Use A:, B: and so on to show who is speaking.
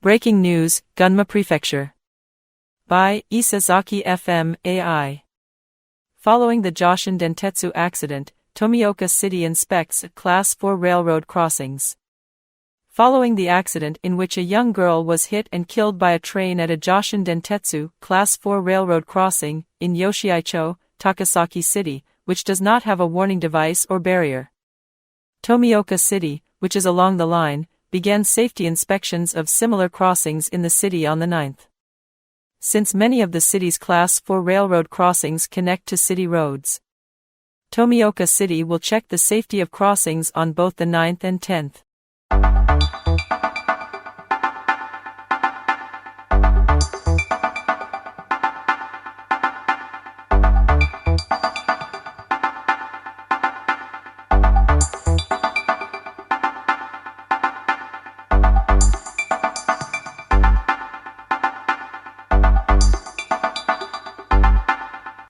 A: Breaking news, Gunma Prefecture. By Isesaki FM AI. Following the Joshin Dentetsu accident, Tomioka City inspects Class 4 railroad crossings. Following the accident in which a young girl was hit and killed by a train at a Joshin Dentetsu Class 4 railroad crossing in Yoshii-cho, Takasaki City, which does not have a warning device or barrier. Tomioka City, which is along the line, began safety inspections of similar crossings in the city on the 9th. Since many of the city's Class 4 railroad crossings connect to city roads, Tomioka City will check the safety of crossings on both the 9th and 10th.